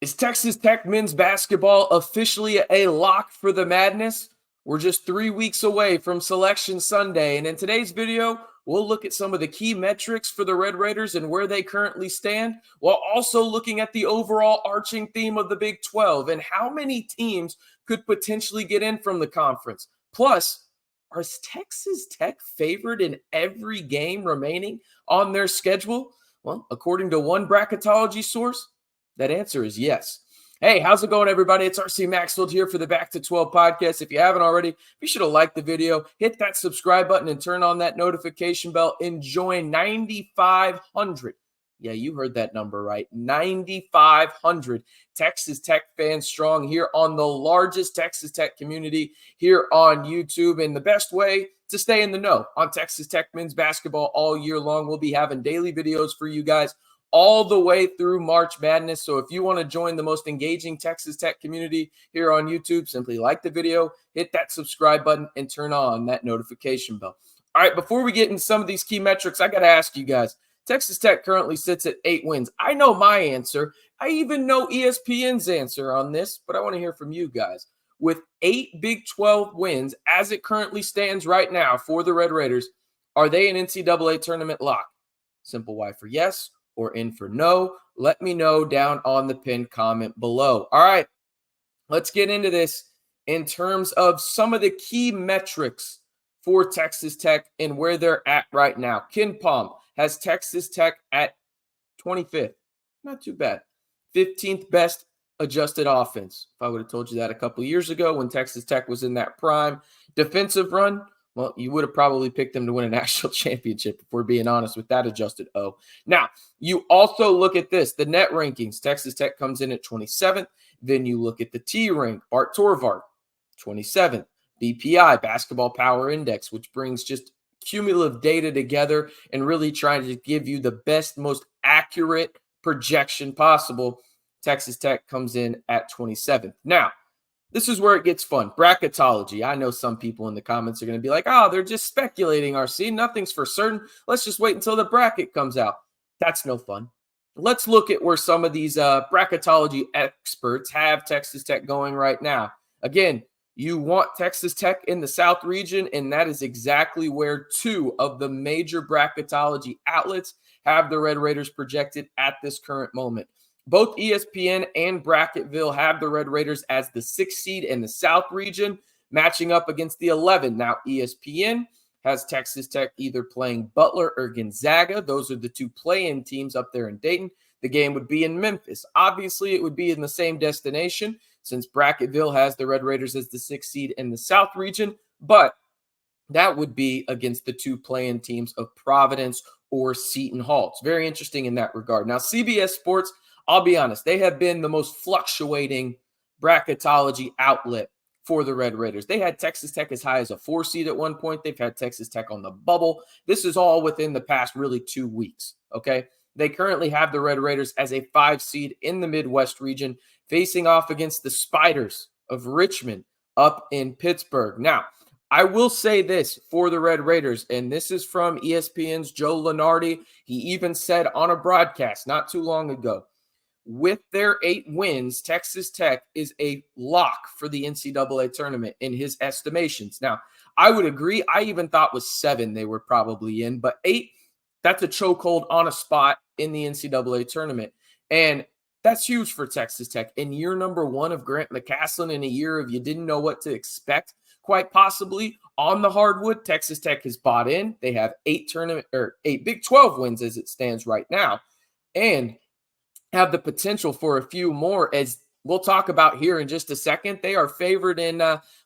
Is Texas Tech men's basketball officially a lock for the madness? We're just 3 weeks away from Selection Sunday, and in today's video, we'll look at some of the key metrics for the Red Raiders and where they currently stand, while also looking at the overall arching theme of the Big 12 and how many teams could potentially get in from the conference. Plus, is Texas Tech favored in every game remaining on their schedule? Well, according to one bracketology source, that answer is yes. Hey, how's it going, everybody? It's RC Maxfield here for the Back to 12 podcast. If you haven't already, be sure to like the video, hit that subscribe button, and turn on that notification bell and join 9,500. Yeah, you heard that number right. 9,500 Texas Tech fans strong here on the largest Texas Tech community here on YouTube. And the best way to stay in the know on Texas Tech men's basketball all year long, we'll be having daily videos for you guys all the way through March Madness. So if you want to join the most engaging Texas Tech community here on YouTube, simply like the video, hit that subscribe button, and turn on that notification bell. All right, before we get into some of these key metrics, I got to ask you guys, Texas Tech currently sits at 8 wins. I know my answer. I even know ESPN's answer on this, but I want to hear from you guys. With 8 Big 12 wins, as it currently stands right now for the Red Raiders, are they an NCAA tournament lock? Simple Y for yes or in for no. Let me know down on the pinned comment below. All right, let's get into this in terms of some of the key metrics for Texas Tech and where they're at right now. KenPom has Texas Tech at 25th. Not too bad. 15th best adjusted offense. If I would have told you that a couple years ago when Texas Tech was in that prime defensive run, well, you would have probably picked them to win a national championship, if we're being honest, with that adjusted O. Now, you also look at this, the net rankings. Texas Tech comes in at 27th. Then you look at the T rank, Bart Torvart, 27th. BPI, Basketball Power Index, which brings just cumulative data together and really trying to give you the best, most accurate projection possible. Texas Tech comes in at 27th. Now, this is where it gets fun. Bracketology. I know some people in the comments are going to be like, oh, they're just speculating, RC. Nothing's for certain. Let's just wait until the bracket comes out. That's no fun. Let's look at where some of these bracketology experts have Texas Tech going right now. Again, you want Texas Tech in the South region, and that is exactly where 2 of the major bracketology outlets have the Red Raiders projected at this current moment. Both ESPN and Bracketville have the Red Raiders as the 6th seed in the South region, matching up against the 11. Now, ESPN has Texas Tech either playing Butler or Gonzaga. Those are the 2 play-in teams up there in Dayton. The game would be in Memphis. Obviously, it would be in the same destination since Bracketville has the Red Raiders as the 6th seed in the South region, but that would be against the 2 play-in teams of Providence or Seton Hall. It's very interesting in that regard. Now, CBS Sports, I'll be honest, they have been the most fluctuating bracketology outlet for the Red Raiders. They had Texas Tech as high as a 4 seed at one point. They've had Texas Tech on the bubble. This is all within the past really 2 weeks, okay? They currently have the Red Raiders as a 5 seed in the Midwest region, facing off against the Spiders of Richmond up in Pittsburgh. Now, I will say this for the Red Raiders, and this is from ESPN's Joe Lunardi. He even said on a broadcast not too long ago, with their 8 wins, Texas Tech is a lock for the NCAA tournament in his estimations. Now, I would agree. I even thought with 7 they were probably in, but 8, that's a chokehold on a spot in the NCAA tournament. And that's huge for Texas Tech. In year number 1 of Grant McCasland, in a year of you didn't know what to expect, quite possibly on the hardwood, Texas Tech has bought in. They have 8 Big 12 wins as it stands right now, and have the potential for a few more, as we'll talk about here in just a second. They are favored in,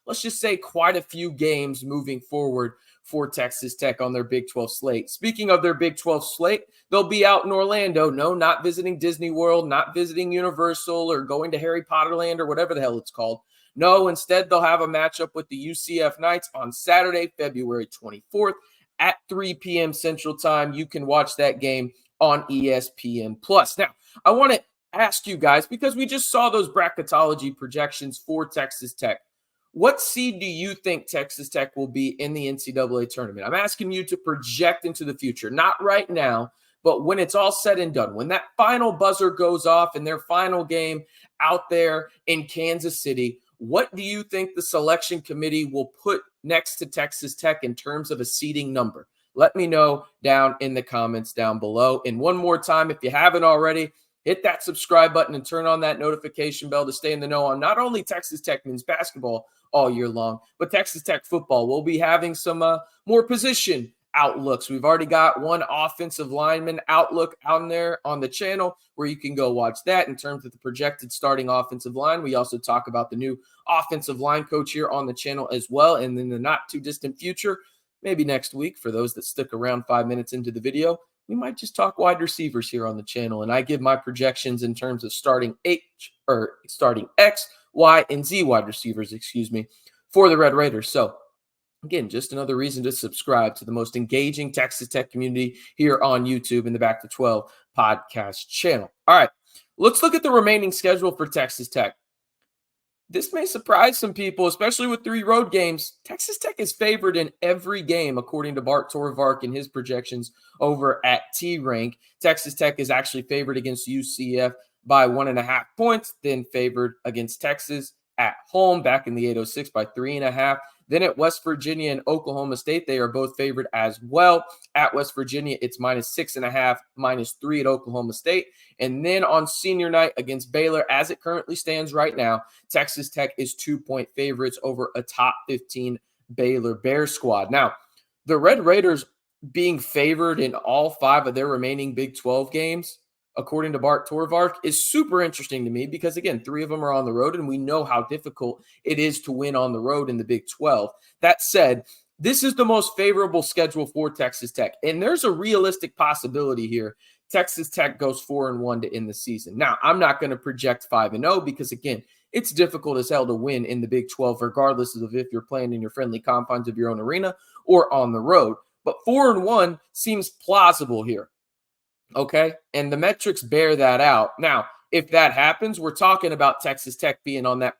let's just say, quite a few games moving forward for Texas Tech on their Big 12 slate. Speaking of their Big 12 slate, they'll be out in Orlando. No, not visiting Disney World, not visiting Universal or going to Harry Potter Land or whatever the hell it's called. No, instead, they'll have a matchup with the UCF Knights on Saturday, February 24th at 3 p.m. Central Time. You can watch that game on ESPN+. Now, I want to ask you guys, because we just saw those bracketology projections for Texas Tech. What seed do you think Texas Tech will be in the NCAA tournament? I'm asking you to project into the future, not right now, But when it's all said and done, when that final buzzer goes off in their final game out there in Kansas City, what do you think the selection committee will put next to Texas Tech in terms of a seeding number? Let me know down in the comments down below. And one more time, if you haven't already, hit that subscribe button and turn on that notification bell to stay in the know on not only Texas Tech men's basketball all year long, but Texas Tech football. We'll be having some more position outlooks. We've already got one offensive lineman outlook out there on the channel where you can go watch that in terms of the projected starting offensive line. We also talk about the new offensive line coach here on the channel as well. And in the not too distant future, maybe next week, for those that stick around 5 minutes into the video, we might just talk wide receivers here on the channel. And I give my projections in terms of starting X, Y, and Z wide receivers, for the Red Raiders. So again, just another reason to subscribe to the most engaging Texas Tech community here on YouTube in the Back to 12 podcast channel. All right, let's look at the remaining schedule for Texas Tech. This may surprise some people, especially with 3 road games. Texas Tech is favored in every game, according to Bart Torvark and his projections over at T-Rank. Texas Tech is actually favored against UCF by 1.5 points, then favored against Texas at home back in the 806 by 3.5. Then at West Virginia and Oklahoma State, they are both favored as well. At West Virginia, it's -6.5, -3 at Oklahoma State. And then on senior night against Baylor, as it currently stands right now, Texas Tech is 2-point favorites over a top 15 Baylor Bears squad. Now, the Red Raiders being favored in all 5 of their remaining Big 12 games, according to Bart Torvark, is super interesting to me because, again, 3 of them are on the road, and we know how difficult it is to win on the road in the Big 12. That said, this is the most favorable schedule for Texas Tech, and there's a realistic possibility here. Texas Tech goes 4-1 to end the season. Now, I'm not going to project 5-0 because, again, it's difficult as hell to win in the Big 12, regardless of if you're playing in your friendly confines of your own arena or on the road. But 4-1 seems plausible here. Okay, and the metrics bear that out. Now, if that happens, we're talking about Texas Tech being on that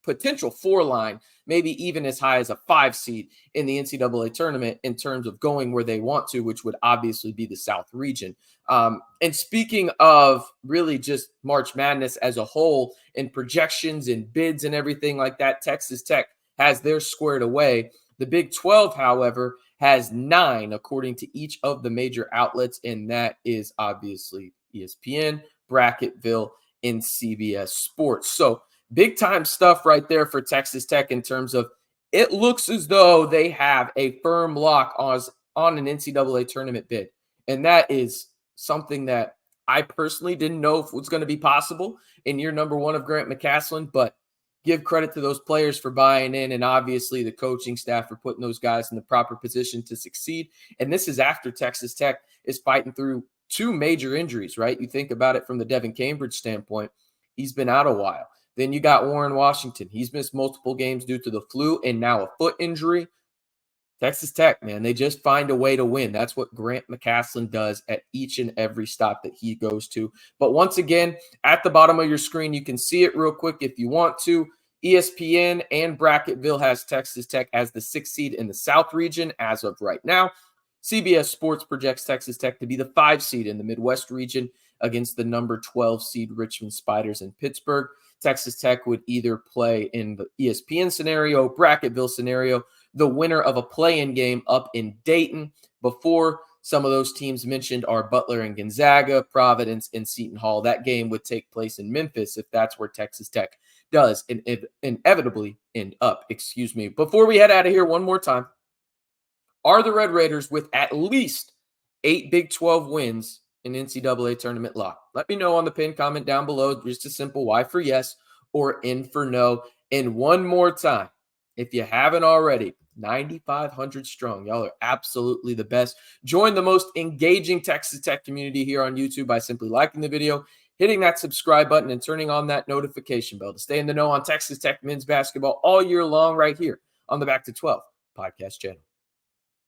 potential 4 line, maybe even as high as a 5 seed in the NCAA tournament in terms of going where they want to, which would obviously be the South region. And speaking of really just March Madness as a whole and projections and bids and everything like that, Texas Tech has theirs squared away. The Big 12, however, has 9 according to each of the major outlets, and that is obviously ESPN, Bracketville, and CBS Sports. So big time stuff right there for Texas Tech in terms of it looks as though they have a firm lock on an NCAA tournament bid, and that is something that I personally didn't know if was going to be possible in year number 1 of Grant McCasland, but give credit to those players for buying in, and obviously the coaching staff for putting those guys in the proper position to succeed. And this is after Texas Tech is fighting through 2 major injuries, right? You think about it from the Devin Cambridge standpoint. He's been out a while. Then you got Warren Washington. He's missed multiple games due to the flu and now a foot injury. Texas Tech, man, they just find a way to win. That's what Grant McCasland does at each and every stop that he goes to. But once again, at the bottom of your screen, you can see it real quick if you want to. ESPN and Bracketville has Texas Tech as the 6th seed in the South region as of right now. CBS Sports projects Texas Tech to be the 5 seed in the Midwest region against the number 12 seed Richmond Spiders in Pittsburgh. Texas Tech would either play in the ESPN scenario, Bracketville scenario, the winner of a play-in game up in Dayton. Before, some of those teams mentioned are Butler and Gonzaga, Providence, and Seton Hall. That game would take place in Memphis if that's where Texas Tech does inevitably end up. Before we head out of here one more time, are the Red Raiders with at least 8 Big 12 wins in NCAA tournament lock? Let me know on the pinned comment down below. Just a simple Y for yes or N for no. And one more time, if you haven't already, 9,500 strong. Y'all are absolutely the best. Join the most engaging Texas Tech community here on YouTube by simply liking the video, hitting that subscribe button, and turning on that notification bell to stay in the know on Texas Tech men's basketball all year long right here on the Back to 12 podcast channel.